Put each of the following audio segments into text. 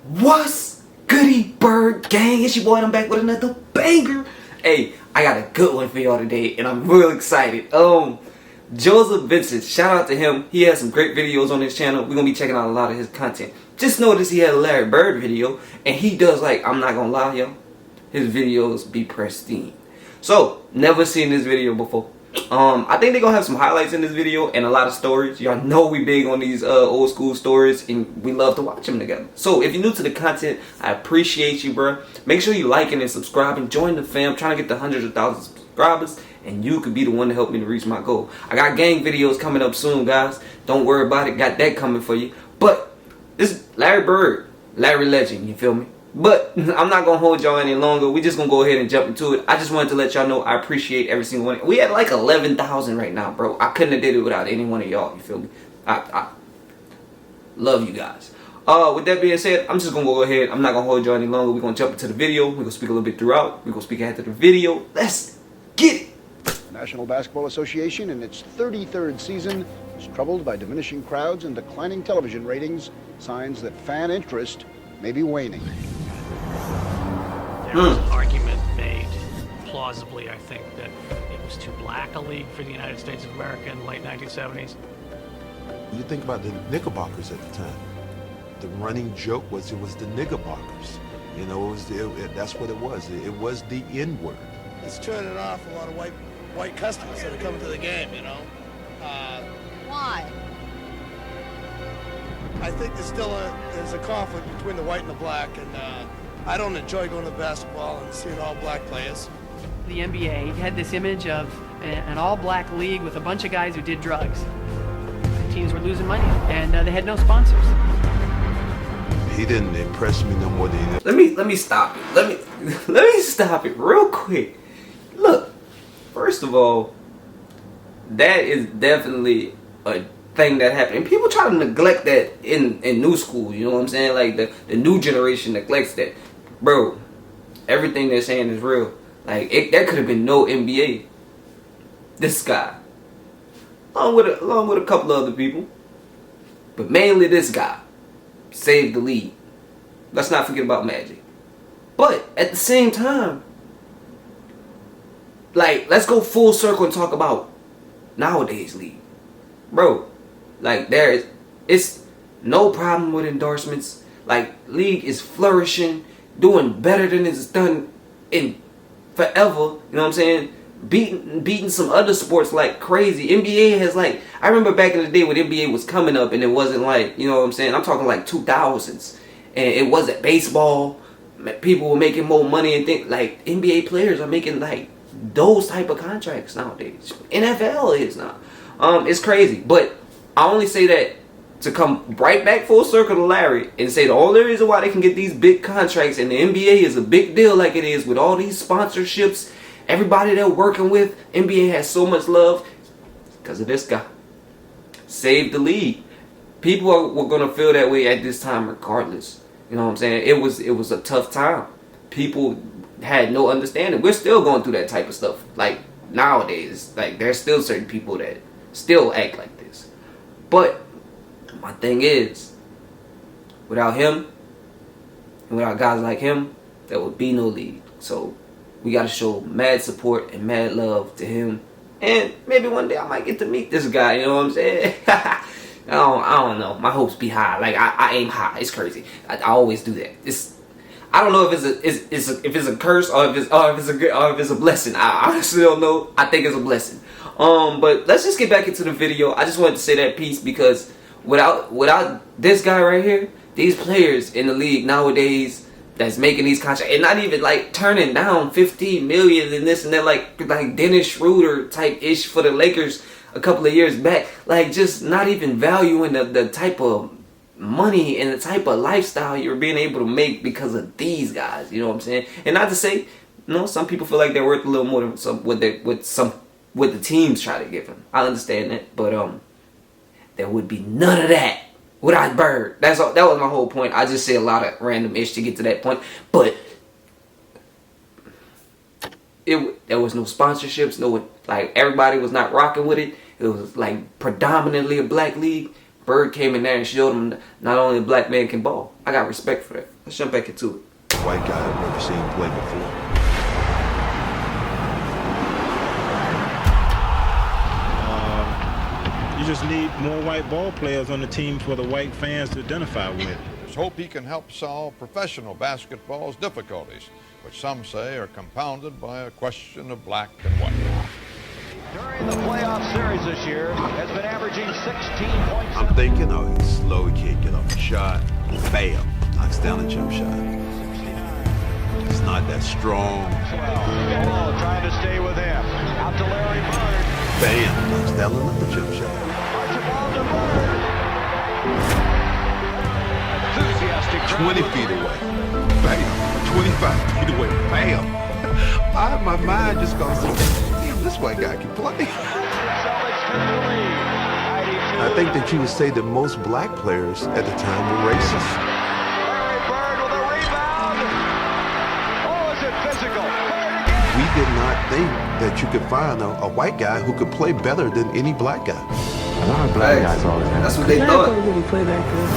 What's goody bird gang? It's your boy and I'm back with another banger. Hey, I got a good one for y'all today and I'm real excited. Joseph Vincent, shout out to him. He has some great videos on his channel. We're gonna be checking out a lot of his content. Just noticed he had a Larry Bird video and he does, like, I'm not gonna lie y'all, his videos be pristine. So, never seen this video before. I think they're gonna have some highlights in this video and a lot of stories. Y'all know we big on these old school stories and we love to watch them together. So if you're new to the content, I appreciate you, bro. Make sure you liking and subscribing. Join the fam. Trying to get to hundreds of thousands of subscribers, and you could be the one to help me to reach my goal. I got gang videos coming up soon, guys. Don't worry about it. Got that coming for you. But this Larry Bird, Larry Legend, you feel me? But I'm not going to hold y'all any longer. We just going to go ahead and jump into it. I just wanted to let y'all know I appreciate every single one. We at like 11,000 right now, bro. I couldn't have did it without any one of y'all. You feel me? I love you guys. With that being said, I'm just going to go ahead. I'm not going to hold y'all any longer. We're going to jump into the video. We're going to speak a little bit throughout. We're going to speak after the video. Let's get it. The National Basketball Association, in its 33rd season, is troubled by diminishing crowds and declining television ratings, signs that fan interest may be waning. There was an argument made, plausibly, I think, that it was too black a league for the United States of America in the late 1970s. You think about the Knickerbockers at the time. The running joke was it was the Knickerbockers. You know, that's what it was. It was the N-word. It's turning off a lot of white customers that are coming to the game, you know. Why? I think there's a conflict between the white and the black, and I don't enjoy going to basketball and seeing all black players. The NBA had this image of an all-black league with a bunch of guys who did drugs. Teams were losing money, and they had no sponsors. He didn't impress me no more than Let me stop it. Let me stop it real quick. Look, first of all, that is definitely a thing that happened. And people try to neglect that in new school, you know what I'm saying? Like the new generation neglects that. Bro, everything they're saying is real. Like there could have been no NBA. This guy, along with a couple of other people, but mainly this guy saved the league. Let's not forget about Magic. But at the same time, like, let's go full circle and talk about nowadays league, bro. Like, it's no problem with endorsements. Like, league is flourishing, doing better than it's done in forever. You know what I'm saying? Beating some other sports like crazy. NBA has, like, I remember back in the day when NBA was coming up and it wasn't like, you know what I'm saying? I'm talking like 2000s, and it wasn't baseball. People were making more money and think like NBA players are making like those type of contracts nowadays. NFL is now. It's crazy, but I only say that to come right back full circle to Larry and say the only reason why they can get these big contracts and the NBA is a big deal like it is with all these sponsorships, everybody they're working with, NBA has so much love because of this guy. Saved the league. People were going to feel that way at this time regardless. You know what I'm saying? It was a tough time. People had no understanding. We're still going through that type of stuff. Like nowadays, like there's still certain people that still act like this. But my thing is, without him and without guys like him, there would be no league. So we got to show mad support and mad love to him. And maybe one day I might get to meet this guy. You know what I'm saying? I don't know. My hopes be high. Like I aim high. It's crazy. I always do that. I don't know if it's a curse or if it's a blessing. I honestly don't know. I think it's a blessing. But let's just get back into the video. I just wanted to say that piece because without this guy right here, these players in the league nowadays that's making these contracts and not even like turning down 15 million and this and that, like Dennis Schroeder type ish for the Lakers a couple of years back, like just not even valuing the type of money and the type of lifestyle you're being able to make because of these guys. You know what I'm saying? And not to say, you know, some people feel like they're worth a little more than what the teams try to give them. I understand that, but there would be none of that without Bird. That was my whole point. I just say a lot of random ish to get to that point, but there was no sponsorships, no, like everybody was not rocking with it. It was like predominantly a black league. Bird came in there and showed him not only a black man can ball. I got respect for that. Let's jump back into it. White guy I've never seen play before. You just need more white ball players on the team for the white fans to identify with. There's hope he can help solve professional basketball's difficulties, which some say are compounded by a question of black and white. During the playoff series this year, has been averaging 16 points. I'm thinking, oh, he's slow, he can't get off the shot. Bam, knocks down a jump shot. It's not that strong. Ball trying to stay with him. Out to Larry Bird. Bam, knocks down another jump shot. Enthusiastic 20 feet away. Bam. 25 feet away. Bam. My mind just goes, damn, this white guy can play. I think that you would say that most black players at the time were racist. Larry Bird with a rebound. Oh, is it physical? We did not think that you could find a white guy who could play better than any black guy. A lot of black guys always have. That's what they thought. Larry Bird really play that good.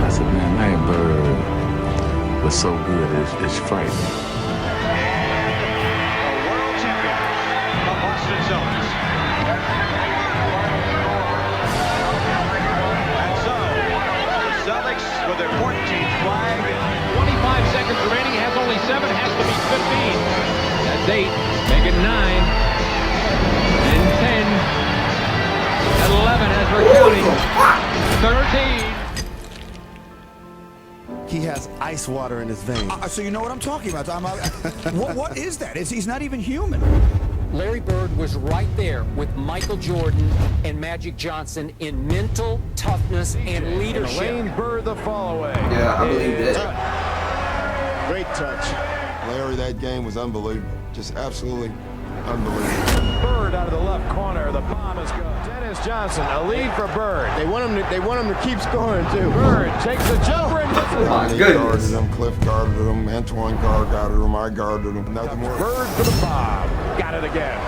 I said, man, Larry Bird was so good, it's frightening. A world champion of Boston Celtics. And so, the Celtics with their 14th flag. 25 seconds remaining, has only 7, has to be 15. That's 8, make it 9, and 10. 11 as we're counting. 13. He has ice water in his veins. So you know what I'm talking about. What is that? He's not even human. Larry Bird was right there with Michael Jordan and Magic Johnson in mental toughness and leadership. Lane Bird the fall away. Yeah, I believe that. Great touch. Larry, that game was unbelievable. Just absolutely unbelievable. Bird out of the left corner. The bomb is good. Dennis Johnson, a lead for Bird. They want him to keep scoring too. Bird takes the jumper and misses. Ronnie guarded him, Cliff guarded him, Antoine guarded him, I guarded him. Nothing more. Bird for the bomb. Got it again.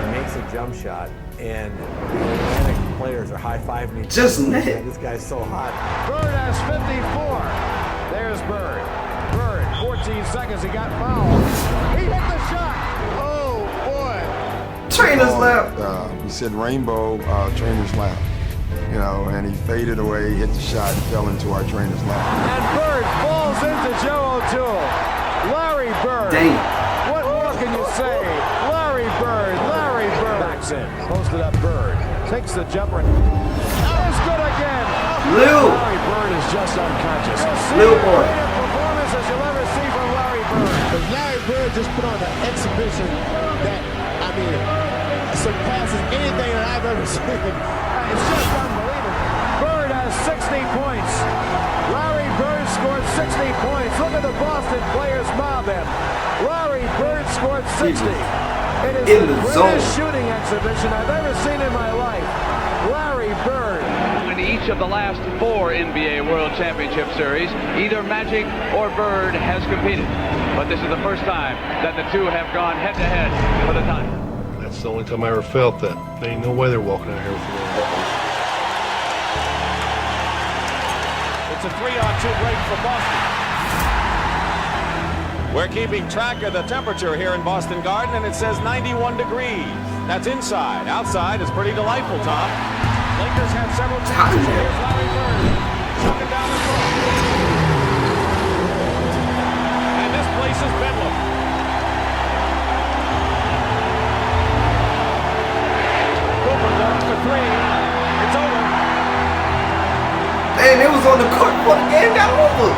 He makes a jump shot, and the Atlantic players are high-fiving. Just net. This guy's so hot. Bird has 54. There's Bird. Bird, 14 seconds. He got fouled. He hit the shot. Oh, boy. Trainer's lap. He said rainbow trainer's lap. You know, and he faded away, hit the shot, and fell into our trainer's lap. And Bird falls into Joe O'Toole. Larry Bird. Dang. What more can you say? Larry Bird. Larry Bird. Backs in. Posted up Bird. Takes the jumper. It's good again. Lou. Larry Bird is just unconscious. Lou boy. Performance as you'll ever see from Larry Bird. But Larry Bird just put on an exhibition that, I mean, surpasses anything that I've ever seen. It's just unbelievable. Bird has 60 points. Larry Bird scored 60 points. Look at the Boston players mob him. Larry Bird scored 60. It is in the zone. greatest shooting exhibition I've ever seen in my life. Larry Bird. In each of the last 4 NBA World Championship Series, either Magic or Bird has competed. But this is the first time that the two have gone head-to-head for the title. That's the only time I ever felt that. There ain't no way they're walking out here with the It's a 3-on-2 break for Boston. We're keeping track of the temperature here in Boston Garden, and it says 91 degrees. That's inside. Outside is pretty delightful, Tom. Lakers have several chances. Here's Larry Bird. Chucking down the court. And this place is bedlam. Cooper going for 3. It's over. And it was on the court before the game got over.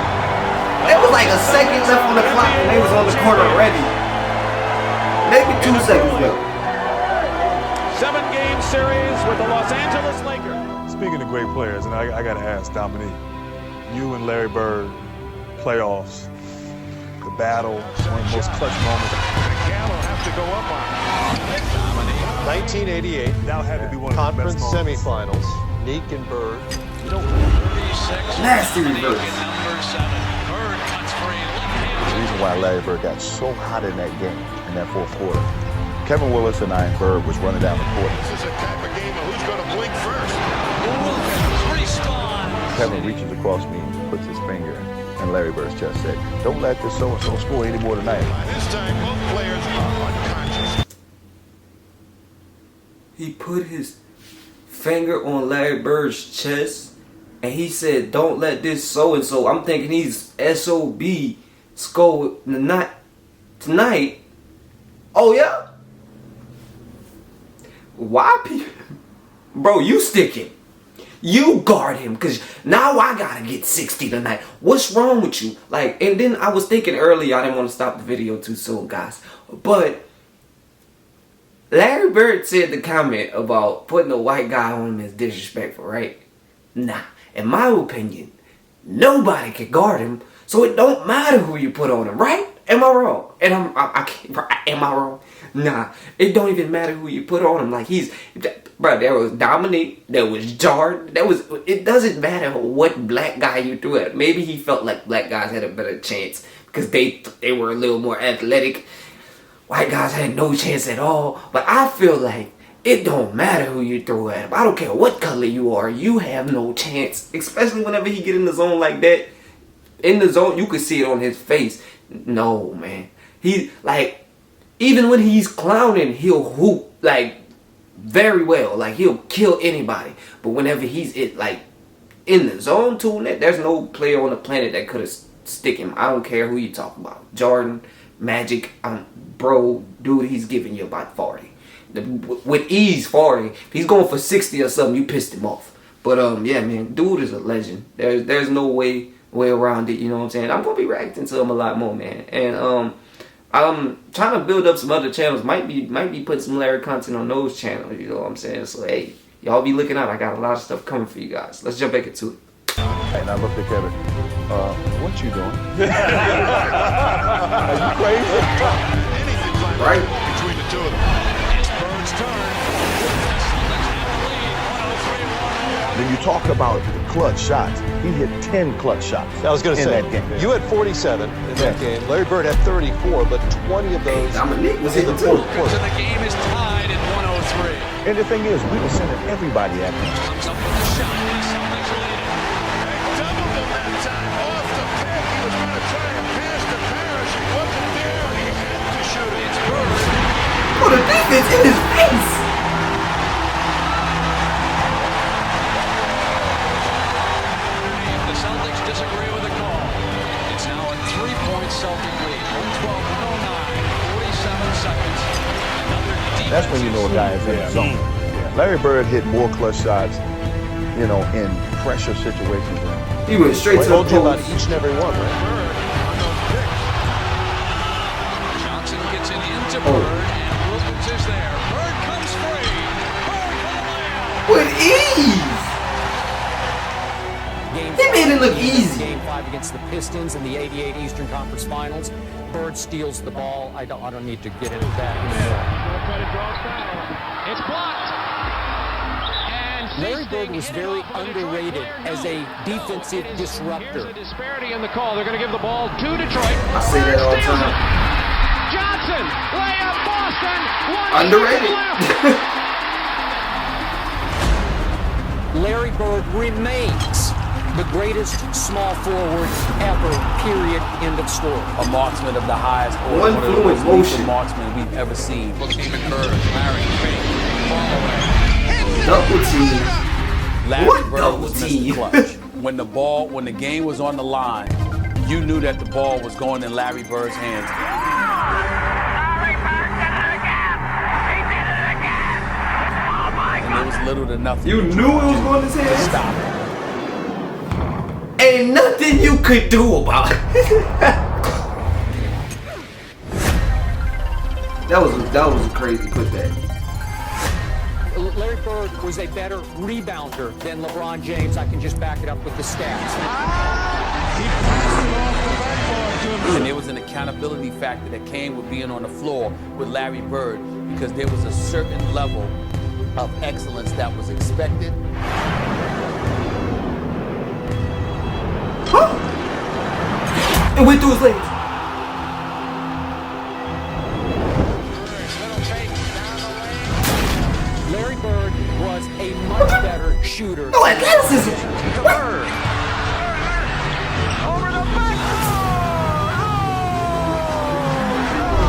It was like a second left on the clock and they was on the court already. Maybe 2 seconds left. 7-game series with the Los Angeles Lakers. Speaking of great players, and I got to ask Dominique, you and Larry Bird, playoffs, the battle, one of the most clutch moments. Gallo has to go up on 1988, that had to be one of the best moments. Conference semifinals, Neek and Bird. Nasty reverse. The reason why Larry Bird got so hot in that game, in that fourth quarter, Kevin Willis and Bird was running down the court. This is a type of game of who's going to blink first. Kevin reaches across me and puts his finger in Larry Bird's chest, said, "Don't let this so-and-so score any more tonight." This time, both players are unconscious. He put his finger on Larry Bird's chest and he said, "Don't let this so-and-so." I'm thinking he's SOB score tonight. Oh yeah? Why people? Bro, you stick him. You guard him, because now I gotta get 60 tonight. What's wrong with you? Like, and then I was thinking earlier, I didn't want to stop the video too soon, guys. But Larry Bird said the comment about putting a white guy on him is disrespectful, right? Nah, in my opinion, nobody can guard him, so it don't matter who you put on him, right? Am I wrong? And am I wrong? Nah, it don't even matter who you put on him. Like, bro, there was Dominique, there was Jordan, it doesn't matter what black guy you threw at. Maybe he felt like black guys had a better chance because they were a little more athletic. White guys had no chance at all. But I feel like it don't matter who you throw at him. I don't care what color you are, you have no chance. Especially whenever he get in the zone like that. In the zone, you could see it on his face. No, man. He, like, even when he's clowning, he'll hoop, like, very well. Like, he'll kill anybody. But whenever he's in the zone too, there's no player on the planet that could have stick him. I don't care who you talk about. Jordan, Magic, bro, dude, he's giving you about 40. With ease, 40. If he's going for 60 or something, you pissed him off. But, yeah, man, dude is a legend. There's no way around it, you know what I'm saying? I'm going to be reacting to him a lot more, man. And, I'm trying to build up some other channels. Might be putting some Larry content on those channels, you know what I'm saying? So, hey, y'all be looking out. I got a lot of stuff coming for you guys. Let's jump back into it. And I looked at Kevin, what you doing? Are you crazy? Right between the two of them. It's Bird's turn. Then you talk about clutch shots. He hit 10 clutch shots. I was going to say, that game. You had 47 in that game. Larry Bird had 34, but 20 of those Dominique was in the fourth quarter. And the game is tied at 103. And the thing is, we were sending everybody at him. Comes up with a shot. Celtics lead it. Doubled him that time. Off the pick. He was going to try and pass to Parrish. He wasn't there. He had to shoot it. It's Bird. Oh, the defense in his face. The Celtics disagree with the call. It's now a 3-point Celtic lead. 112-109. 47 seconds. Another That's when you know a guy is in the zone. Larry Bird hit more clutch shots, you know, in pressure situations. He went straight to the told you about post. each and every one, right? Johnson gets it into Bird, and Rubens is there. Bird comes free. Bird for the layup. With ease. He made it look easy. Game 5 against the Pistons in the '88 Eastern Conference Finals. Bird steals the ball. I don't need to get into that anymore. It's blocked. And Larry Bird was very underrated as a defensive disruptor. Here's a disparity in the call. They're going to give the ball to Detroit. I say that all the time. Johnson, layup, Boston. Underrated. Larry Bird remains the greatest small forward ever, period, end of story. A marksman of the highest order. One One of the fluid most motion. lethal marksmen we've ever seen. Looking to Bird. Larry, ball away. Double team. Larry What Bird double was team? Mr. Clutch. When the game was on the line, you knew that the ball was going in Larry Bird's hands. And there was little to nothing. You knew it was going to his to hands? stop it. Ain't nothing you could do about it. That was a crazy putback. Larry Bird was a better rebounder than LeBron James. I can just back it up with the stats. And there was an accountability factor that came with being on the floor with Larry Bird, because there was a certain level of excellence that was expected. It went through his legs. Larry Bird was a much better shooter. No athleticism. Bird.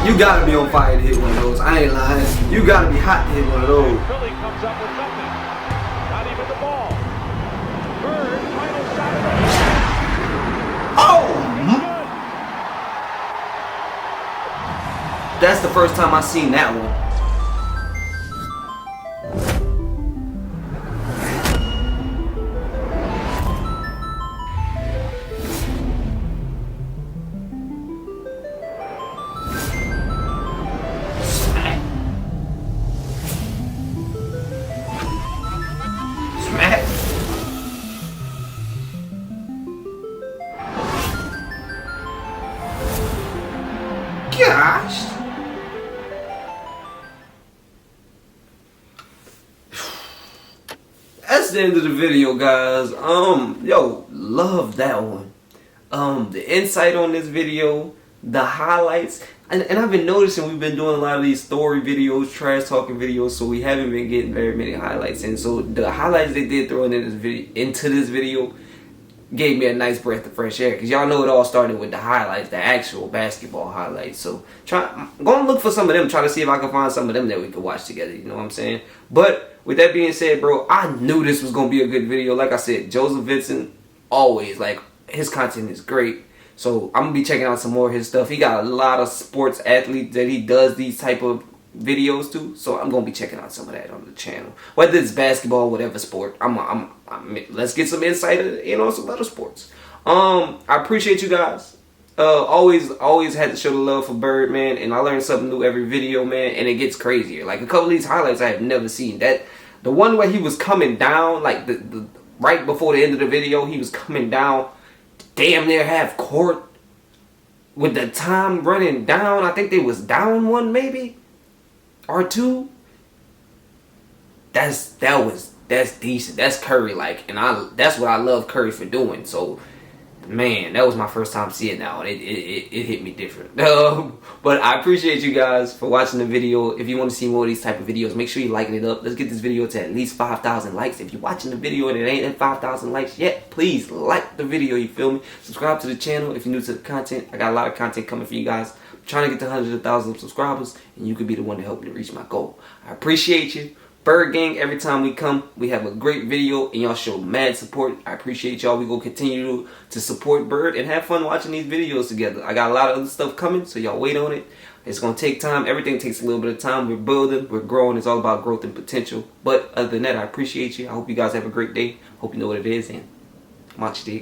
You gotta be on fire to hit one of those. I ain't lying. You gotta be hot to hit one of those. Philly comes up with nothing. Not even the ball. Bird, final shot of the Oh! That's the first time I seen that one. Smack. Gosh. That's the end of the video, guys. Yo, love that one. The insight on this video, the highlights, and I've been noticing we've been doing a lot of these story videos, trash talking videos, so we haven't been getting very many highlights. And so the highlights they did throw into this video gave me a nice breath of fresh air, because y'all know it all started with the highlights, the actual basketball highlights. So I'm gonna look for some of them, try to see if I can find some of them that we could watch together, you know what I'm saying? But with that being said, bro, I knew this was gonna be a good video. Like I said, Joseph Vincent, always, like, his content is great. So I'm gonna be checking out some more of his stuff. He got a lot of sports athletes that he does these type of videos to, so I'm gonna be checking out some of that on the channel, whether it's basketball, whatever sport. Let's get some insight, some other sports. I appreciate you guys. Always had to show the love for Bird, man, and I learn something new every video, man, and it gets crazier. Like a couple of these highlights I have never seen. That the one where he was coming down, like the right before the end of the video, he was coming down damn near half court with the time running down. I think they was down one maybe or two. That's decent. That's Curry like, and that's what I love Curry for doing. So man, that was my first time seeing that one. It hit me different. But I appreciate you guys for watching the video. If you want to see more of these type of videos, make sure you liking it up. Let's get this video to at least 5,000 likes. If you're watching the video and it ain't at 5,000 likes yet, please like the video, you feel me? Subscribe to the channel if you're new to the content. I got a lot of content coming for you guys. I'm trying to get to hundreds of thousands of subscribers, and you could be the one to help me to reach my goal. I appreciate you. Bird Gang, every time we come, we have a great video, and y'all show mad support. I appreciate y'all. We gonna continue to support Bird and have fun watching these videos together. I got a lot of other stuff coming, so y'all wait on it. It's gonna take time. Everything takes a little bit of time. We're building, we're growing. It's all about growth and potential. But other than that, I appreciate you. I hope you guys have a great day. Hope you know what it is, and much dig.